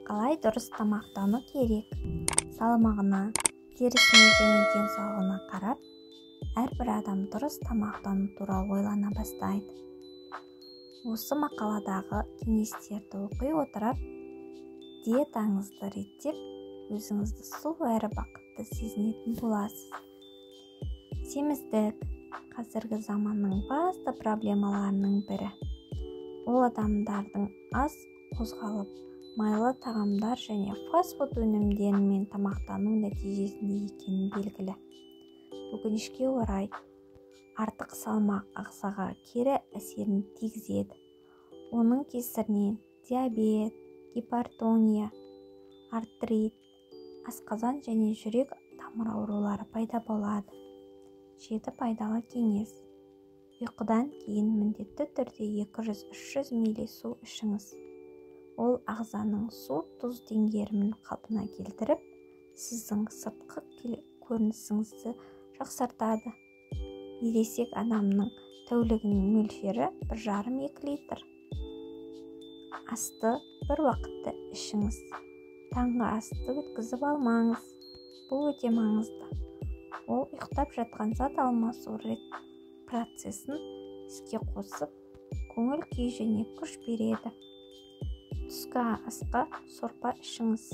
Қалай дұрыс тамақтану керек? Салмағына, терісіне және денсаулығына қарап, әрбір адам дұрыс тамақтану туралы ойлана бастайды. Осы мақаладағы кеңестерді оқи отырып, диетаңызды реттеп, өзіңізді сұлу әрі бақытты сезінетін боласыз. Семіздік қазіргі заманның басты проблемаларының бірі. Ол адамдардың аз қозғалып, майлы тағамдар және фастфуд өнімдерімен тамақтану нәтижесінде екені белгілі. Өкінішке орай, артық салмақ ағзаға кері әсерін тигізеді. Оның кесірінен диабет, гипертония, артрит, асқазан және жүрек тамыр аурулары пайда болады. 7 пайдалы кеңес. Ұйқыдан кейін міндетті түрде 200-300 мл су ішіңіз. Ол ағзаның су-тұз деңгейін қалпына келтіріп, сіздің сыртқы көрінісіңізді жақсартады. Ересек адамның тәулігінің мөлшері 1,5-2 литр. Асты бір уақытта ішіңіз. Таңғы асты өткізіп алмаңыз. Бұл өте маңызды. Ол ұйықтап жатқан зат алмасу процесін іске қосып, көңіл күй және күш береді. Түскі асқа сорпа ішіңіз.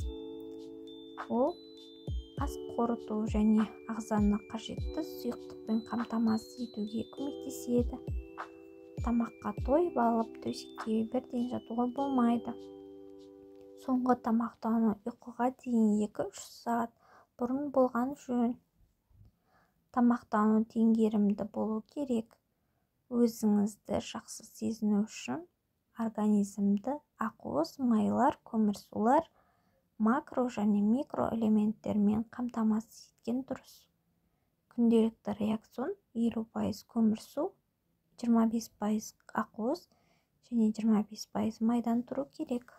Ол ас қорыту және ағзаны қажетті сұйықтықпен қамтамасыз етуге көмектеседі. Тамаққа тойып алып, төсекке бірден жатуға болмайды. Соңғы тамақтану ұйқыға дейін 2-3 сағат бұрын болған жөн. Тамақтану теңгерімді болу керек. Өзіңізді жақсы сезіну үшін организмді ақуыз, майлар, көмірсулар, макро және микро элементтермен қамтамасыз еткен дұрыс. Күнделікті рацион 50% көмірсу, 25% ақуыз және 25% майдан тұру керек.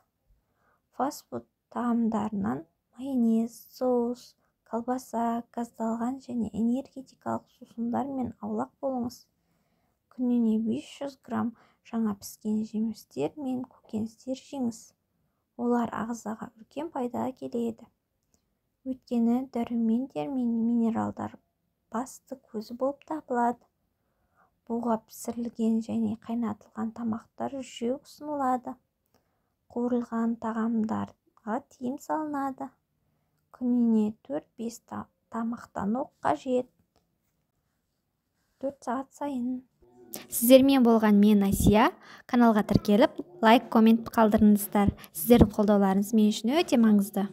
Фастфуд тағамдарынан майонез, соус, колбаса, газдалған және энергетикалық сусындармен аулақ болыңыз. Күніне 500 грамм жаңа піскен жемістер мен көкөністер жеңіз. Олар ағзаға үлкен пайда келеді. Өйткені дәрумендер мен минералдар басты көзі болып табылады. Буға пісірілген және қайнатылған тамақтар жеу ұсынылады. Қуырылған тағамдарға тыйым салынады. Күніне 4-5 тамақтану қажет. 4 сағат сайын. Сіздермен болған мен Асия. Каналға тіркеліп, лайк, коммент қалдырыңыздар. Сіздердің қолдауларыңыз мен үшін өте маңызды.